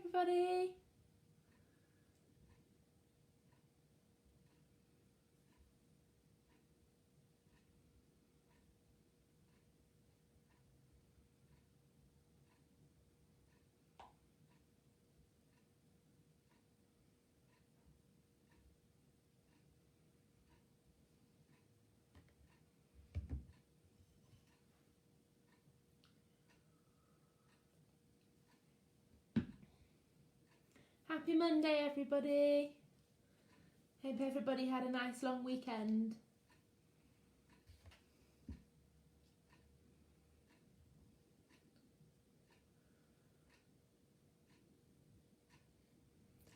everybody. Happy Monday, everybody. Hope everybody had a nice long weekend.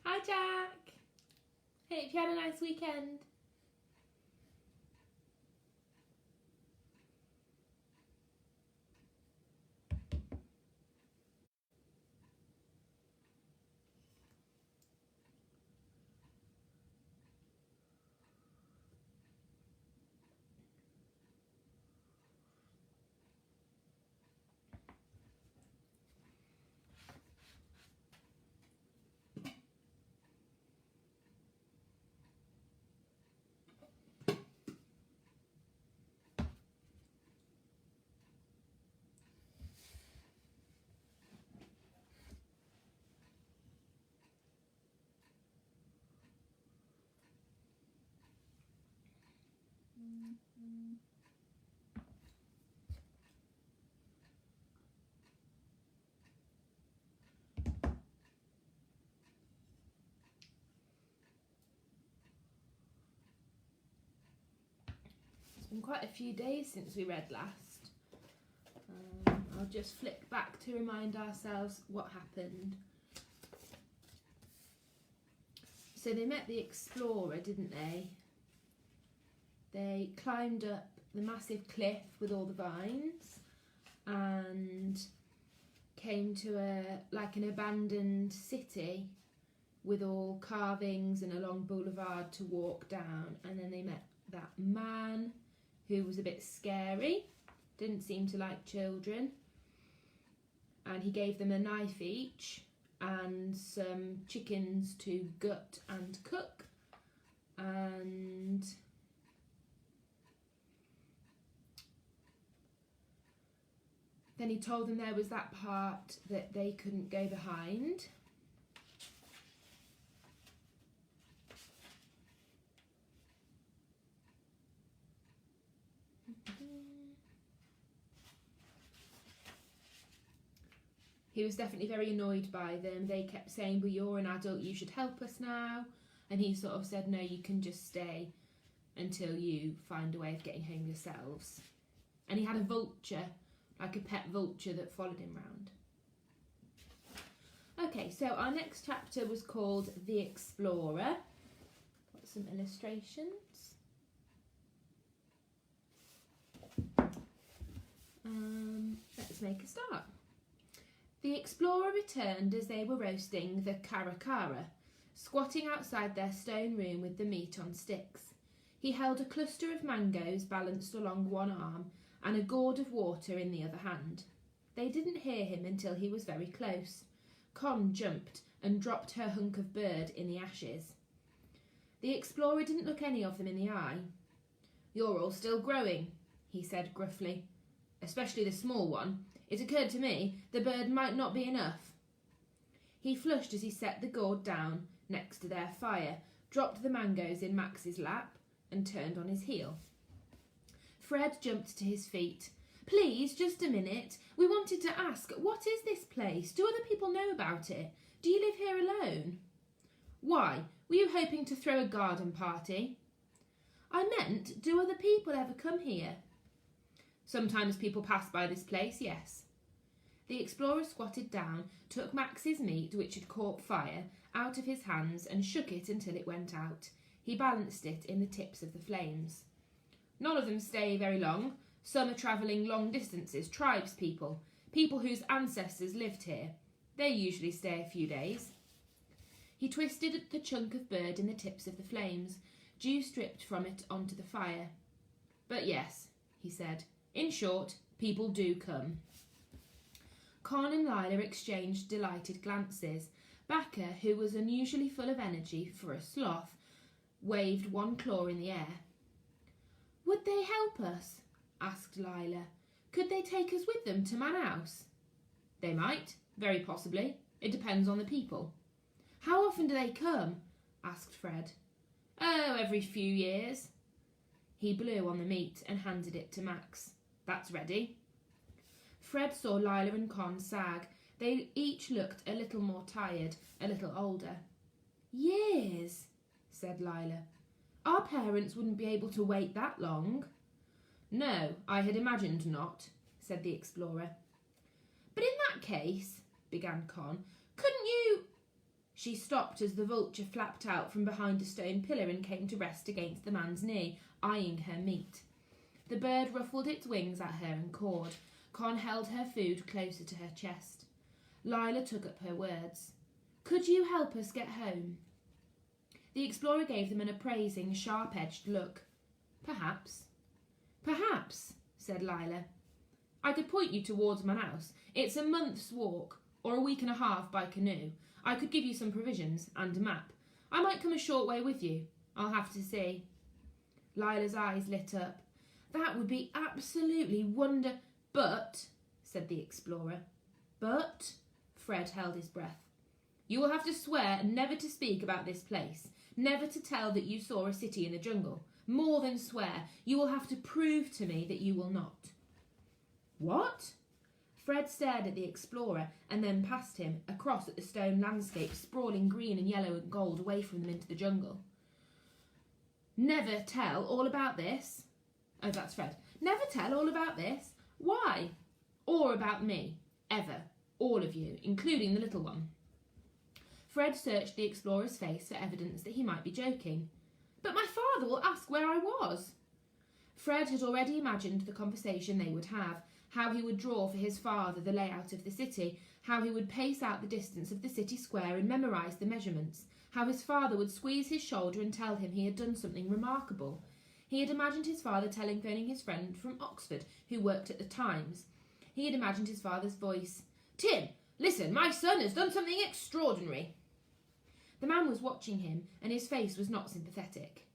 Hi, Jack. Hope you had a nice weekend. It's been quite a few days since we read last. I'll just flick back to remind ourselves what happened. So they met the explorer, didn't they? They climbed up the massive cliff with all the vines and came to an abandoned city with all carvings and a long boulevard to walk down. And then they met that man who was a bit scary, didn't seem to like children. And he gave them a knife each and some chickens to gut and cook. And then he told them there was that part that they couldn't go behind. He was definitely very annoyed by them. They kept saying, well, you're an adult, you should help us now. And he sort of said, no, you can just stay until you find a way of getting home yourselves. And he had a vulture, like a pet vulture that followed him round. Okay, so our next chapter was called The Explorer. Got some illustrations. Let's make a start. The explorer returned as they were roasting the caracara, squatting outside their stone room with the meat on sticks. He held a cluster of mangoes balanced along one arm and a gourd of water in the other hand. They didn't hear him until he was very close. Con jumped and dropped her hunk of bird in the ashes. The explorer didn't look any of them in the eye. "You're all still growing," he said gruffly, "especially the small one. It occurred to me the bird might not be enough." He flushed as he set the gourd down next to their fire, dropped the mangoes in Max's lap, and turned on his heel. Fred jumped to his feet. "Please, just a minute. We wanted to ask, what is this place? Do other people know about it? Do you live here alone?" "Why, were you hoping to throw a garden party?" "I meant, do other people ever come here?" "Sometimes people pass by this place, yes." The explorer squatted down, took Max's meat, which had caught fire, out of his hands and shook it until it went out. He balanced it in the tips of the flames. "None of them stay very long. Some are travelling long distances, tribespeople, people whose ancestors lived here. They usually stay a few days." He twisted the chunk of bird in the tips of the flames. Dew stripped from it onto the fire. "But yes," he said, "in short, people do come." Con and Lila exchanged delighted glances. Backer, who was unusually full of energy for a sloth, waved one claw in the air. "Would they help us?" asked Lila. "Could they take us with them to Man House?" "They might, very possibly. It depends on the people." "How often do they come?" asked Fred. "Oh, every few years." He blew on the meat and handed it to Max. "That's ready." Fred saw Lila and Con sag. They each looked a little more tired, a little older. "Years," said Lila. "Our parents wouldn't be able to wait that long." "No, I had imagined not," said the explorer. "But in that case," began Con, "couldn't you—" She stopped as the vulture flapped out from behind a stone pillar and came to rest against the man's knee, eyeing her meat. The bird ruffled its wings at her and cawed. Con held her food closer to her chest. Lila took up her words. "Could you help us get home?" The explorer gave them an appraising, sharp-edged look. "Perhaps." "Perhaps," said Lila. "I could point you towards Man House. It's a month's walk, or a week and a half by canoe. I could give you some provisions and a map. I might come a short way with you. I'll have to see." Lila's eyes lit up. "That would be absolutely But," said the explorer. "But?" Fred held his breath. "You will have to swear never to speak about this place, never to tell that you saw a city in the jungle. More than swear, you will have to prove to me that you will not." "What?" Fred stared at the explorer and then past him, across at the stone landscape sprawling green and yellow and gold away from them into the jungle. "Never tell all about this?" "Oh, that's Fred. Never tell all about this? Why?" "Or about me. Ever. All of you, including the little one." Fred searched the explorer's face for evidence that he might be joking. "But my father will ask where I was." Fred had already imagined the conversation they would have, how he would draw for his father the layout of the city, how he would pace out the distance of the city square and memorise the measurements, how his father would squeeze his shoulder and tell him he had done something remarkable. He had imagined his father telephoning his friend from Oxford, who worked at the Times. He had imagined his father's voice. "Tim, listen, my son has done something extraordinary." The man was watching him, and his face was not sympathetic.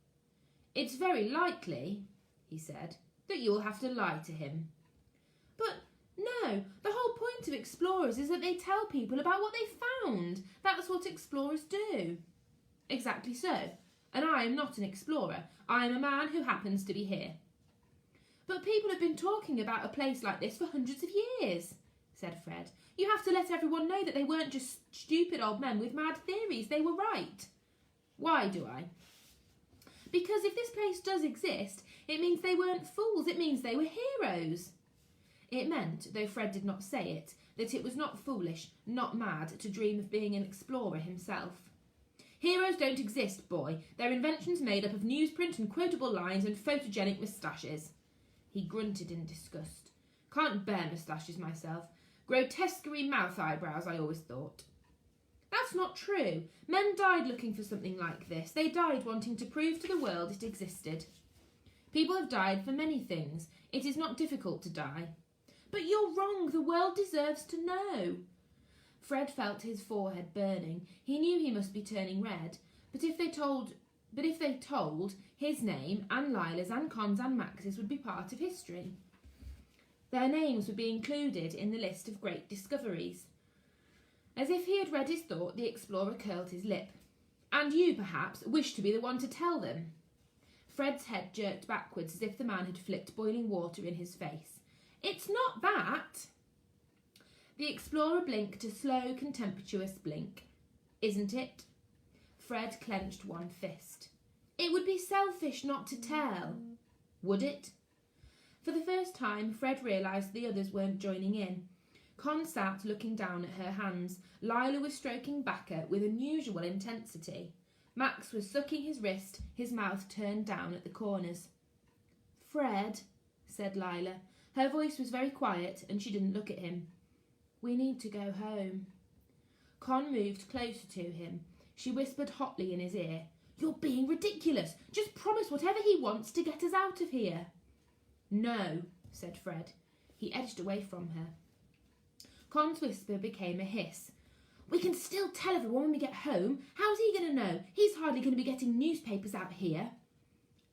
"It's very likely," he said, "that you will have to lie to him." "But no, the whole point of explorers is that they tell people about what they found. That's what explorers do." "Exactly so. And I am not an explorer. I am a man who happens to be here." "But people have been talking about a place like this for hundreds of years," said Fred. "You have to let everyone know that they weren't just stupid old men with mad theories. They were right." "Why do I?" "Because if this place does exist, it means they weren't fools. It means they were heroes." It meant, though Fred did not say it, that it was not foolish, not mad, to dream of being an explorer himself. "Heroes don't exist, boy. They're inventions made up of newsprint and quotable lines and photogenic moustaches." He grunted in disgust. "Can't bear moustaches myself. Grotesquerie mouth eyebrows, I always thought." "That's not true. Men died looking for something like this. They died wanting to prove to the world it existed." "People have died for many things. It is not difficult to die." "But you're wrong. The world deserves to know." Fred felt his forehead burning. He knew he must be turning red. But if they told, his name, and Lila's, and Con's, and Max's would be part of history. Their names would be included in the list of great discoveries. As if he had read his thought, the explorer curled his lip. "And you, perhaps, wish to be the one to tell them." Fred's head jerked backwards as if the man had flicked boiling water in his face. "It's not that." The explorer blinked a slow, contemptuous blink. "Isn't it?" Fred clenched one fist. "It would be selfish not to tell." "Would it?" For the first time, Fred realised the others weren't joining in. Con sat looking down at her hands. Lila was stroking Backer with unusual intensity. Max was sucking his wrist, his mouth turned down at the corners. "Fred," said Lila. Her voice was very quiet, and she didn't look at him. "We need to go home." Con moved closer to him. She whispered hotly in his ear. "You're being ridiculous. Just promise whatever he wants to get us out of here." "No," said Fred. He edged away from her. Con's whisper became a hiss. We can still tell everyone when we get home. How's he going to know? He's hardly going to be getting newspapers out here.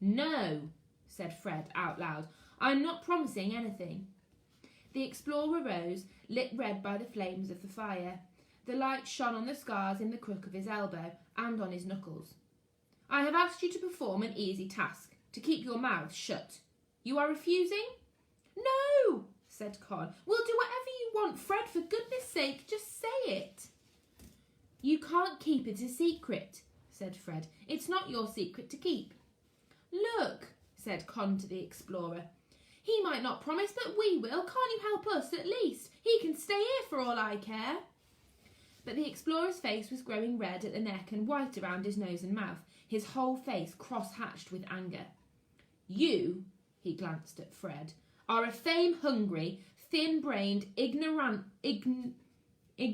No, said Fred out loud. I'm not promising anything. The explorer rose, lit red by the flames of the fire. The light shone on the scars in the crook of his elbow and on his knuckles. I have asked you to perform an easy task, to keep your mouth shut. You are refusing? No, said Con. We'll do whatever you want, Fred. For goodness sake, just say it. You can't keep it a secret, said Fred. It's not your secret to keep. Look, said Con to the explorer. He might not promise, but we will. Can't you help us at least? He can stay here for all I care. But the explorer's face was growing red at the neck and white around his nose and mouth, his whole face cross-hatched with anger. You, he glanced at Fred, are a fame-hungry, thin-brained, ignoramus, I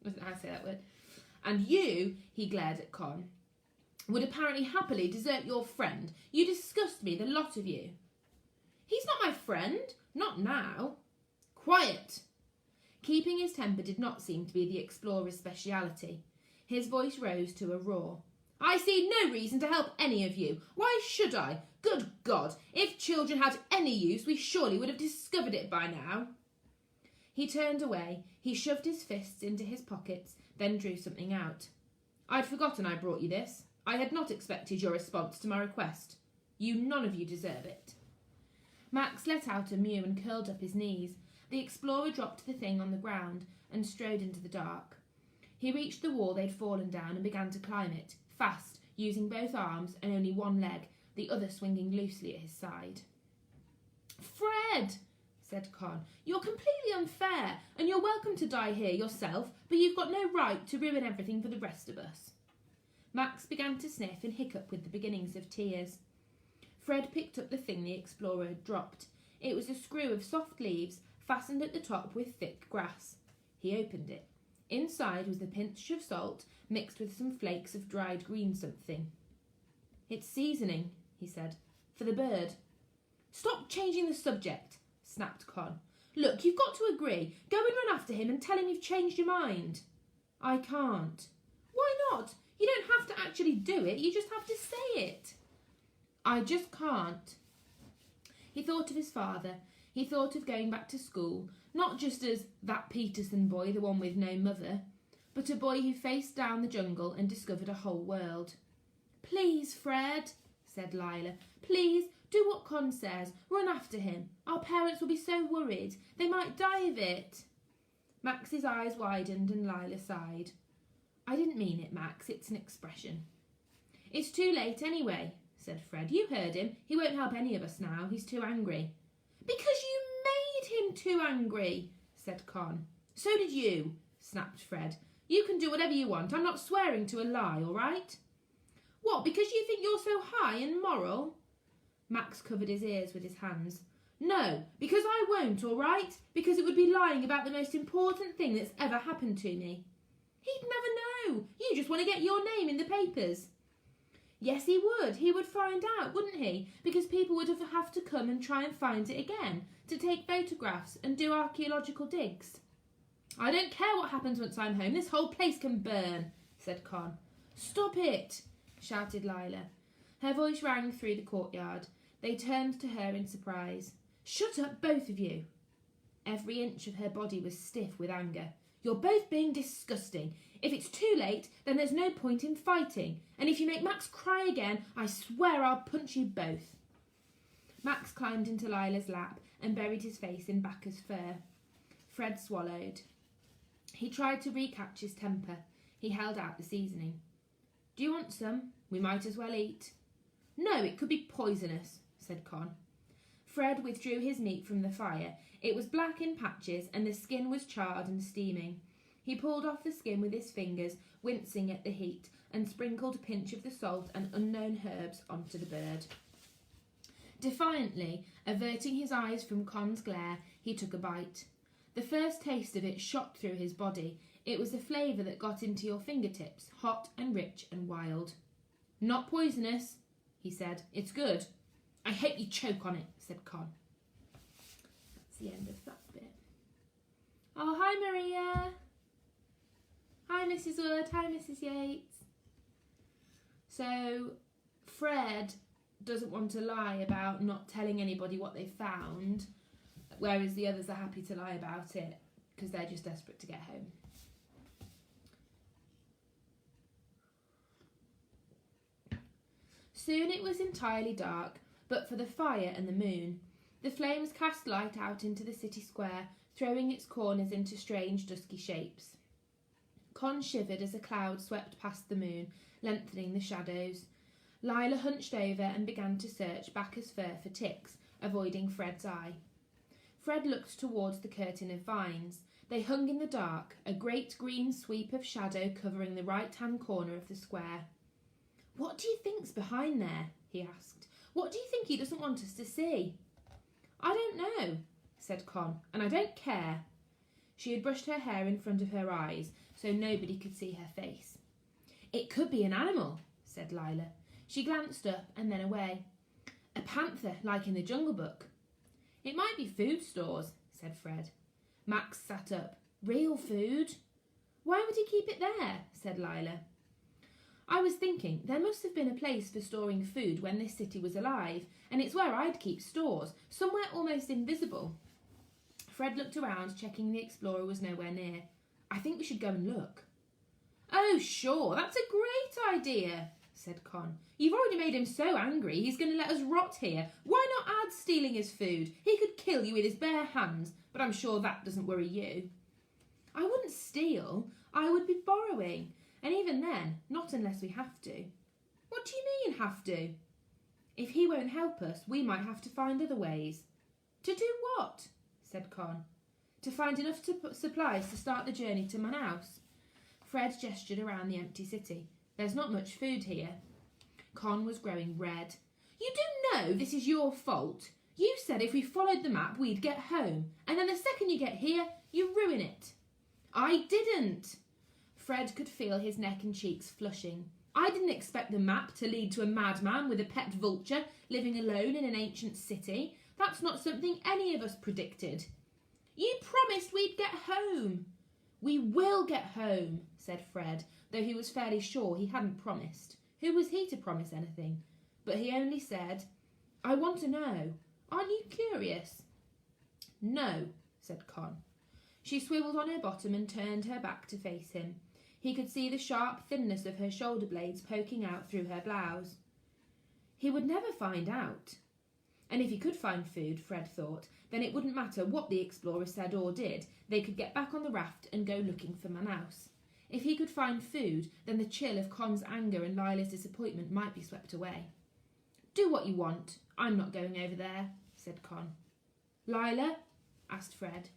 don't know how to say that word. And you, he glared at Con, would apparently happily desert your friend. You disgust me, the lot of you. He's not my friend. Not now. Quiet. Keeping his temper did not seem to be the explorer's speciality. His voice rose to a roar. I see no reason to help any of you. Why should I? Good God, if children had any use, we surely would have discovered it by now. He turned away. He shoved his fists into his pockets, then drew something out. I'd forgotten I brought you this. I had not expected your response to my request. You none of you deserve it. Max let out a mew and curled up his knees. The explorer dropped the thing on the ground and strode into the dark. He reached the wall they'd fallen down and began to climb it, fast, using both arms and only one leg, the other swinging loosely at his side. Fred, said Con, you're completely unfair, and you're welcome to die here yourself, but you've got no right to ruin everything for the rest of us. Max began to sniff and hiccup with the beginnings of tears. Fred picked up the thing the explorer had dropped. It was a screw of soft leaves, fastened at the top with thick grass. He opened it. Inside was a pinch of salt, mixed with some flakes of dried green something. It's seasoning, he said, for the bird. Stop changing the subject, snapped Con. Look, you've got to agree. Go and run after him and tell him you've changed your mind. I can't. Why not? You don't have to actually do it, you just have to say it. I just can't. He thought of his father. He thought of going back to school, not just as that Peterson boy, the one with no mother, but a boy who faced down the jungle and discovered a whole world. Please, Fred, said Lila, please, do what Con says. Run after him. Our parents will be so worried. They might die of it. Max's eyes widened and Lila sighed. I didn't mean it, Max. It's an expression. It's too late anyway, said Fred. You heard him. He won't help any of us now. He's too angry. Because you made him too angry, said Con. So did you, snapped Fred. You can do whatever you want. I'm not swearing to a lie, all right? What, because you think you're so high and moral? Max covered his ears with his hands. No, because I won't, all right? Because it would be lying about the most important thing that's ever happened to me. He'd never know. You just want to get your name in the papers. Yes, he would. He would find out, wouldn't he? Because people would have to come and try and find it again, to take photographs and do archaeological digs. I don't care what happens once I'm home. This whole place can burn, said Con. Stop it, shouted Lila. Her voice rang through the courtyard. They turned to her in surprise. Shut up, both of you. Every inch of her body was stiff with anger. You're both being disgusting. If it's too late, then there's no point in fighting. And if you make Max cry again, I swear I'll punch you both. Max climbed into Lila's lap and buried his face in Bacca's fur. Fred swallowed. He tried to recatch his temper. He held out the seasoning. Do you want some? We might as well eat. No, it could be poisonous, said Con. Fred withdrew his meat from the fire. It was black in patches and the skin was charred and steaming. He pulled off the skin with his fingers, wincing at the heat, and sprinkled a pinch of the salt and unknown herbs onto the bird. Defiantly, averting his eyes from Con's glare, he took a bite. The first taste of it shot through his body. It was the flavour that got into your fingertips, hot and rich and wild. Not poisonous, he said. It's good. I hope you choke on it, said Con. That's the end of that bit. Oh, hi Maria. Hi Mrs. Wood, hi Mrs. Yates. So Fred doesn't want to lie about not telling anybody what they found, whereas the others are happy to lie about it because they're just desperate to get home. Soon it was entirely dark, but for the fire and the moon. The flames cast light out into the city square, throwing its corners into strange dusky shapes. Con shivered as a cloud swept past the moon, lengthening the shadows. Lila hunched over and began to search Baccha's fur for ticks, avoiding Fred's eye. Fred looked towards the curtain of vines. They hung in the dark, a great green sweep of shadow covering the right-hand corner of the square. "What do you think's behind there?" he asked. "What do you think he doesn't want us to see?" "I don't know," said Con, "and I don't care." She had brushed her hair in front of her eyes, so nobody could see her face. "It could be an animal," said Lila. She glanced up and then away. "A panther, like in the Jungle Book." "It might be food stores," said Fred. Max sat up. "Real food?" "Why would he keep it there?" said Lila. "I was thinking there must have been a place for storing food when this city was alive, and it's where I'd keep stores, somewhere almost invisible." Fred looked around, checking the explorer was nowhere near. "I think we should go and look." "Oh, sure, that's a great idea," said Con. "You've already made him so angry he's going to let us rot here. Why not add stealing his food? He could kill you with his bare hands, but I'm sure that doesn't worry you." "I wouldn't steal, I would be borrowing. And even then, not unless we have to." "What do you mean, have to?" "If he won't help us, we might have to find other ways." "To do what?" said Con. "To find enough supplies to start the journey to Manaus." Fred gestured around the empty city. "There's not much food here." Con was growing red. "You do know this is your fault. You said if we followed the map, we'd get home. And then the second you get here, you ruin it." "I didn't." Fred could feel his neck and cheeks flushing. "I didn't expect the map to lead to a madman with a pet vulture living alone in an ancient city. That's not something any of us predicted." "You promised we'd get home." "We will get home," said Fred, though he was fairly sure he hadn't promised. Who was he to promise anything? But he only said, "I want to know. Aren't you curious?" "No," said Con. She swiveled on her bottom and turned her back to face him. He could see the sharp thinness of her shoulder blades poking out through her blouse. He would never find out. And if he could find food, Fred thought, then it wouldn't matter what the explorer said or did. They could get back on the raft and go looking for Manaus. If he could find food, then the chill of Con's anger and Lila's disappointment might be swept away. "Do what you want. I'm not going over there," said Con. "Lila?" asked Fred.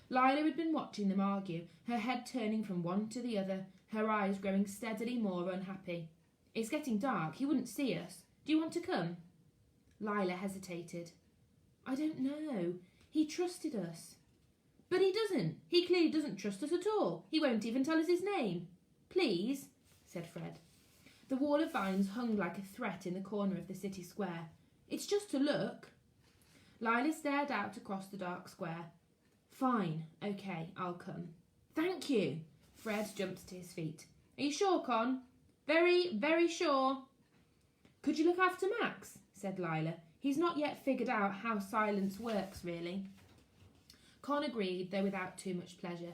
Lila had been watching them argue, her head turning from one to the other, her eyes growing steadily more unhappy. "It's getting dark. He wouldn't see us. Do you want to come?" Lila hesitated. "I don't know. He trusted us." "But he doesn't. He clearly doesn't trust us at all. He won't even tell us his name." "Please," said Fred. The wall of vines hung like a threat in the corner of the city square. "It's just to look." Lila stared out across the dark square. "Fine, okay, I'll come." "Thank you." Fred jumped to his feet. "Are you sure, Con?" "Very, very sure." "Could you look after Max?" said Lila. "He's not yet figured out how silence works, really." Con agreed, though without too much pleasure.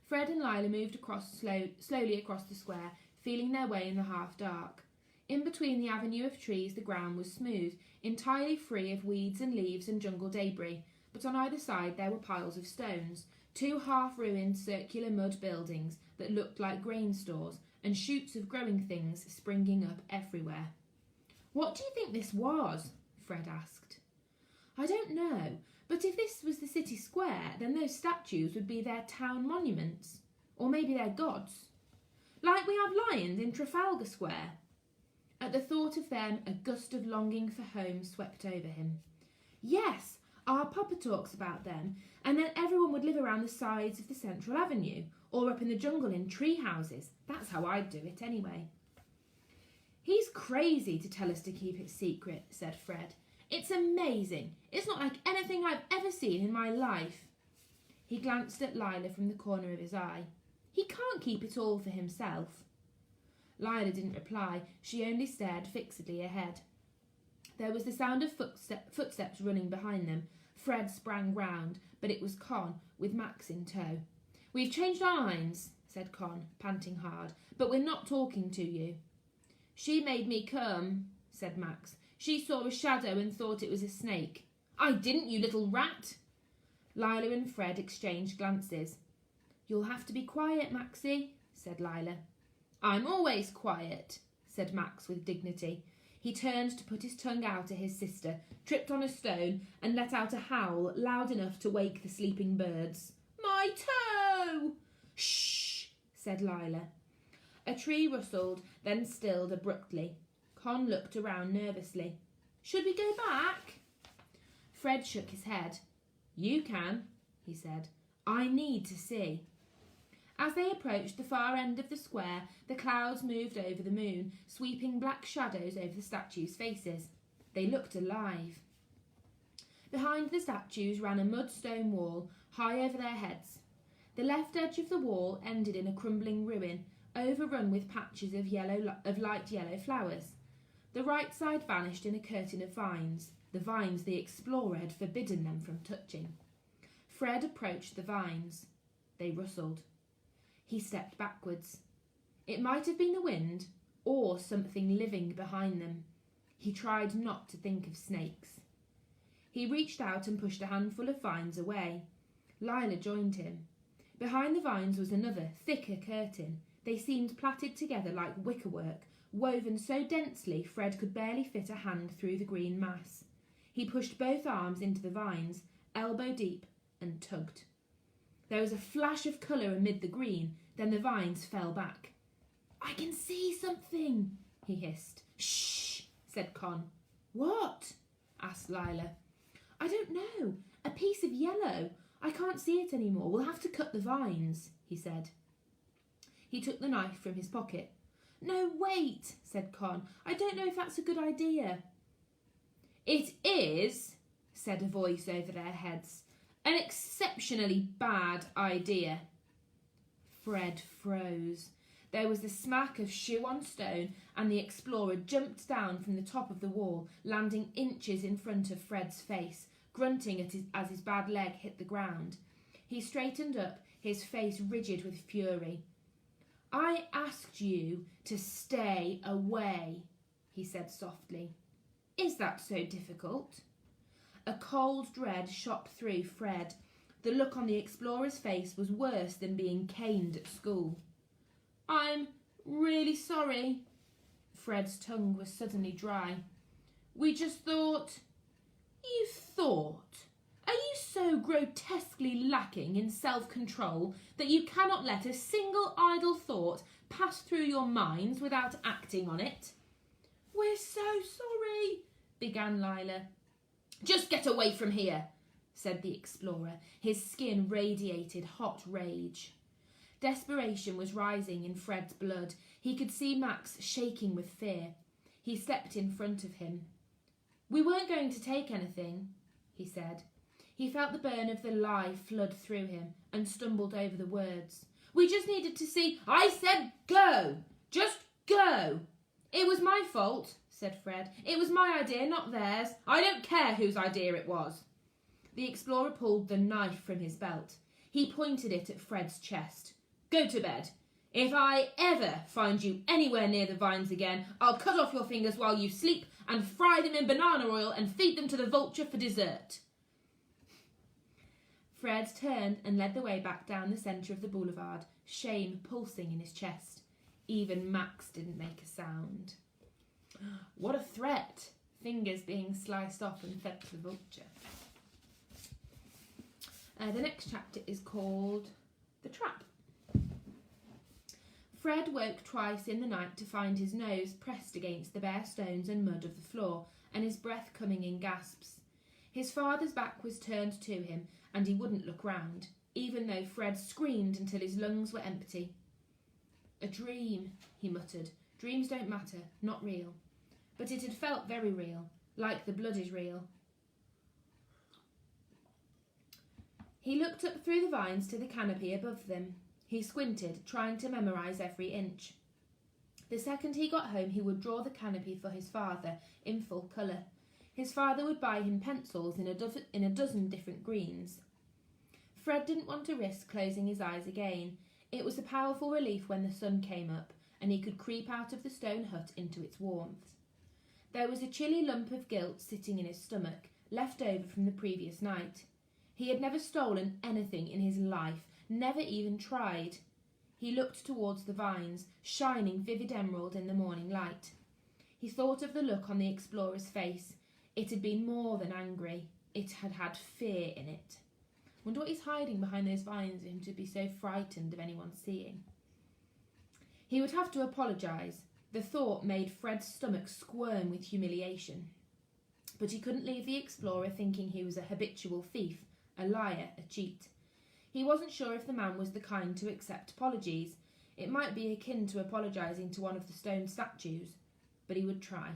Fred and Lila moved slowly across the square, feeling their way in the half-dark. In between the avenue of trees the ground was smooth, entirely free of weeds and leaves and jungle debris, but on either side there were piles of stones, two half-ruined circular mud buildings that looked like grain stores, and shoots of growing things springing up everywhere. "What do you think this was?" Fred asked. "I don't know, but if this was the city square, then those statues would be their town monuments. Or maybe their gods. Like we have lions in Trafalgar Square." At the thought of them, a gust of longing for home swept over him. "Yes, our papa talks about them, and then everyone would live around the sides of the central avenue, or up in the jungle in tree houses. That's how I'd do it anyway." "He's crazy to tell us to keep it secret," said Fred. "It's amazing. It's not like anything I've ever seen in my life." He glanced at Lila from the corner of his eye. He can't keep it all for himself. Lila didn't reply. She only stared fixedly ahead. There was the sound of footsteps running behind them. Fred sprang round, but it was Con, with Max in tow. "We've changed our minds," said Con, panting hard, "but we're not talking to you." "She made me come," said Max. "She saw a shadow and thought it was a snake." "I didn't, you little rat!" Lila and Fred exchanged glances. "You'll have to be quiet, Maxie," said Lila. "I'm always quiet," said Max with dignity. He turned to put his tongue out at his sister, tripped on a stone, and let out a howl loud enough to wake the sleeping birds. "My toe!" "Shh!" said Lila. A tree rustled, then stilled abruptly. Con looked around nervously. "Should we go back?" Fred shook his head. "You can," he said. "I need to see." As they approached the far end of the square, the clouds moved over the moon, sweeping black shadows over the statues' faces. They looked alive. Behind the statues ran a mud-stone wall, high over their heads. The left edge of the wall ended in a crumbling ruin, overrun with patches of light yellow flowers. The right side vanished in a curtain of vines, the vines the explorer had forbidden them from touching. Fred approached the vines. They rustled. He stepped backwards. It might have been the wind, or something living behind them. He tried not to think of snakes. He reached out and pushed a handful of vines away. Lila joined him. Behind the vines was another, thicker curtain. They seemed plaited together like wickerwork, woven so densely Fred could barely fit a hand through the green mass. He pushed both arms into the vines, elbow deep, and tugged. There was a flash of colour amid the green, then the vines fell back. "I can see something," he hissed. "Shh," said Con. "What?" asked Lila. "I don't know. A piece of yellow. I can't see it anymore. We'll have to cut the vines," he said. He took the knife from his pocket. "No, wait," said Con. "I don't know if that's a good idea." "It is," said a voice over their heads. "An exceptionally bad idea." Fred froze. There was the smack of shoe on stone, and the explorer jumped down from the top of the wall, landing inches in front of Fred's face, grunting as his bad leg hit the ground. He straightened up, his face rigid with fury. "I asked you to stay away," he said softly. "Is that so difficult?" A cold dread shot through Fred. The look on the explorer's face was worse than being caned at school. "I'm really sorry." Fred's tongue was suddenly dry. "We just thought—" "You thought? Are you so grotesquely lacking in self-control that you cannot let a single idle thought pass through your minds without acting on it?" "We're so sorry," began Lila. "Just get away from here," said the explorer. His skin radiated hot rage. Desperation was rising in Fred's blood. He could see Max shaking with fear. He stepped in front of him. "We weren't going to take anything," he said. He felt the burn of the lie flood through him and stumbled over the words. "We just needed to see—" "I said go! Just go!" "It was my fault," said Fred. "It was my idea, not theirs. I don't care whose idea it was." The explorer pulled the knife from his belt. He pointed it at Fred's chest. "Go to bed. If I ever find you anywhere near the vines again, I'll cut off your fingers while you sleep and fry them in banana oil and feed them to the vulture for dessert." Fred turned and led the way back down the centre of the boulevard, shame pulsing in his chest. Even Max didn't make a sound. What a threat! Fingers being sliced off and fed to the vulture. The next chapter is called The Trap. Fred woke twice in the night to find his nose pressed against the bare stones and mud of the floor, and his breath coming in gasps. His father's back was turned to him, and he wouldn't look round, even though Fred screamed until his lungs were empty. "A dream," he muttered. "Dreams don't matter, not real." But it had felt very real, like the blood is real. He looked up through the vines to the canopy above them. He squinted, trying to memorise every inch. The second he got home, he would draw the canopy for his father in full colour. His father would buy him pencils in a dozen different greens. Fred didn't want to risk closing his eyes again. It was a powerful relief when the sun came up, and he could creep out of the stone hut into its warmth. There was a chilly lump of guilt sitting in his stomach, left over from the previous night. He had never stolen anything in his life, never even tried. He looked towards the vines, shining vivid emerald in the morning light. He thought of the look on the explorer's face. It had been more than angry. It had had fear in it. Wonder what he's hiding behind those vines for him to be so frightened of anyone seeing. He would have to apologise. The thought made Fred's stomach squirm with humiliation. But he couldn't leave the explorer thinking he was a habitual thief, a liar, a cheat. He wasn't sure if the man was the kind to accept apologies. It might be akin to apologising to one of the stone statues, but he would try.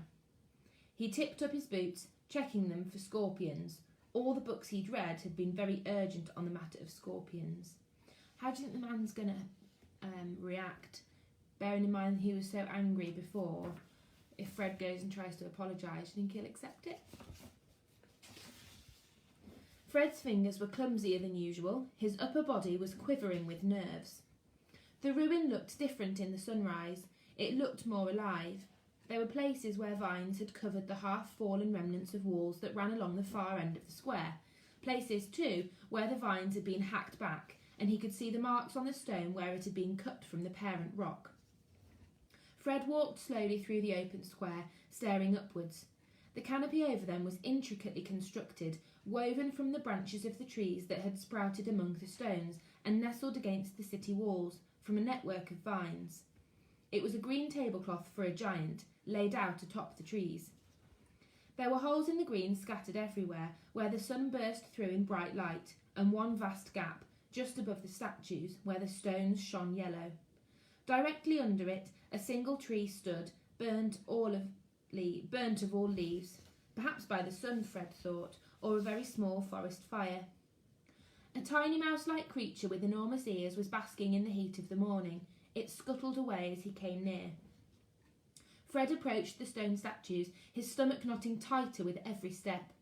He tipped up his boots, checking them for scorpions. All the books he'd read had been very urgent on the matter of scorpions. How do you think the man's going to react? Bearing in mind he was so angry before, if Fred goes and tries to apologise, do you think he'll accept it? Fred's fingers were clumsier than usual. His upper body was quivering with nerves. The ruin looked different in the sunrise. It looked more alive. There were places where vines had covered the half-fallen remnants of walls that ran along the far end of the square. Places, too, where the vines had been hacked back, and he could see the marks on the stone where it had been cut from the parent rock. Fred walked slowly through the open square, staring upwards. The canopy over them was intricately constructed, woven from the branches of the trees that had sprouted among the stones and nestled against the city walls from a network of vines. It was a green tablecloth for a giant, laid out atop the trees. There were holes in the green scattered everywhere, where the sun burst through in bright light, and one vast gap, just above the statues, where the stones shone yellow. Directly under it, a single tree stood, burnt of all leaves, perhaps by the sun, Fred thought, or a very small forest fire. A tiny mouse-like creature with enormous ears was basking in the heat of the morning. It scuttled away as he came near. Fred approached the stone statues, his stomach knotting tighter with every step.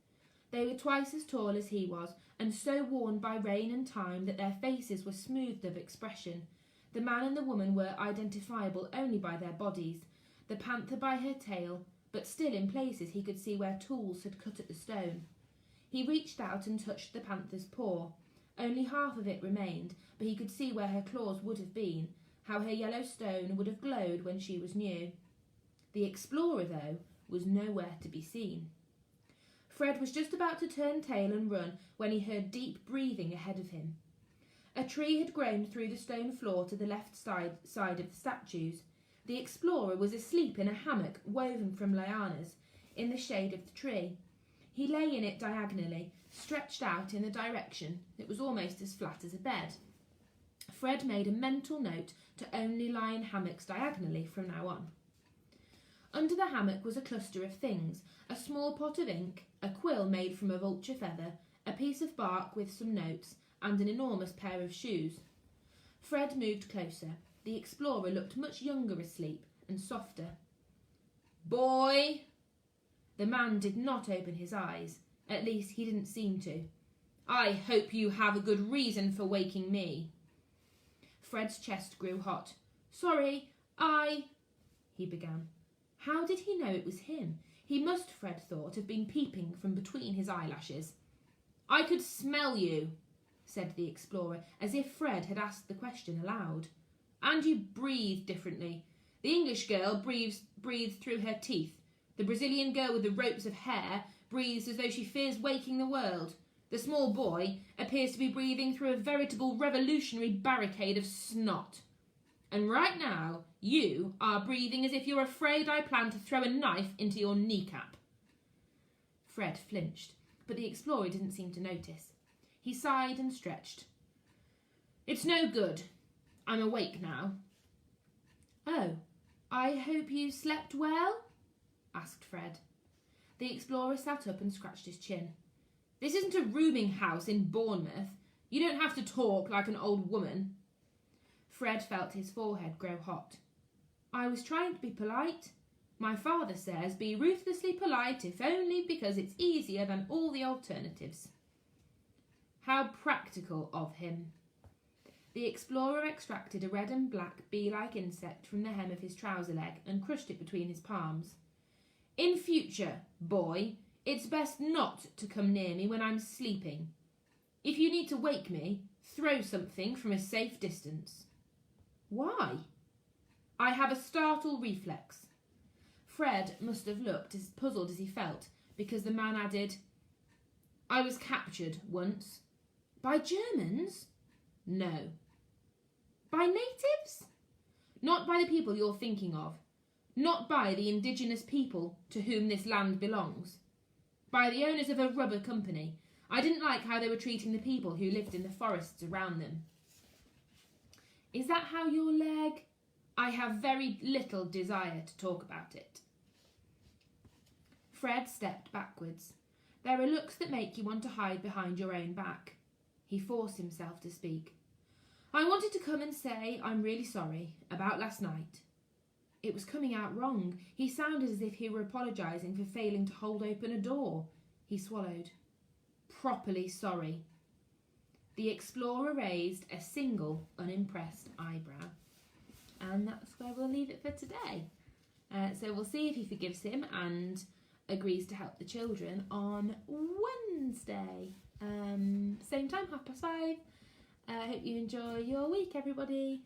They were twice as tall as he was, and so worn by rain and time that their faces were smoothed of expression. The man and the woman were identifiable only by their bodies, the panther by her tail, but still in places he could see where tools had cut at the stone. He reached out and touched the panther's paw. Only half of it remained, but he could see where her claws would have been, how her yellow stone would have glowed when she was new. The explorer, though, was nowhere to be seen. Fred was just about to turn tail and run when he heard deep breathing ahead of him. A tree had grown through the stone floor to the left side of the statues. The explorer was asleep in a hammock woven from lianas in the shade of the tree. He lay in it diagonally, stretched out in a direction that was almost as flat as a bed. Fred made a mental note to only lie in hammocks diagonally from now on. Under the hammock was a cluster of things: a small pot of ink, a quill made from a vulture feather, a piece of bark with some notes, and an enormous pair of shoes. Fred moved closer. The explorer looked much younger asleep and softer. "Boy!" The man did not open his eyes. At least he didn't seem to. "I hope you have a good reason for waking me." Fred's chest grew hot. "Sorry, he began. How did he know it was him? He must, Fred thought, have been peeping from between his eyelashes. "I could smell you," said the explorer, as if Fred had asked the question aloud. "And you breathe differently. The English girl breathes through her teeth. The Brazilian girl with the ropes of hair breathes as though she fears waking the world. The small boy appears to be breathing through a veritable revolutionary barricade of snot. And right now, you are breathing as if you're afraid I plan to throw a knife into your kneecap." Fred flinched, but the explorer didn't seem to notice. He sighed and stretched. "It's no good. I'm awake now." "Oh, I hope you slept well?" asked Fred. The explorer sat up and scratched his chin. "This isn't a rooming house in Bournemouth. You don't have to talk like an old woman. Fred felt his forehead grow hot. I was trying to be polite. My father says be ruthlessly polite, if only because it's easier than all the alternatives. How practical of him. The explorer extracted a red and black bee-like insect from the hem of his trouser leg and crushed it between his palms. In future, boy, it's best not to come near me when I'm sleeping. If you need to wake me, throw something from a safe distance. Why? I have a startle reflex. Fred must have looked as puzzled as he felt, because the man added, I was captured once. By Germans? No. By natives? Not by the people you're thinking of. Not by the indigenous people to whom this land belongs. By the owners of a rubber company. I didn't like how they were treating the people who lived in the forests around them. Is that how your leg? I have very little desire to talk about it. Fred stepped backwards. There are looks that make you want to hide behind your own back. He forced himself to speak. I wanted to come and say I'm really sorry about last night. It was coming out wrong. He sounded as if he were apologising for failing to hold open a door. He swallowed. Properly sorry. The explorer raised a single unimpressed eyebrow. And that's where we'll leave it for today. So we'll see if he forgives him and agrees to help the children on Wednesday. Same time, 5:30. I hope you enjoy your week, everybody.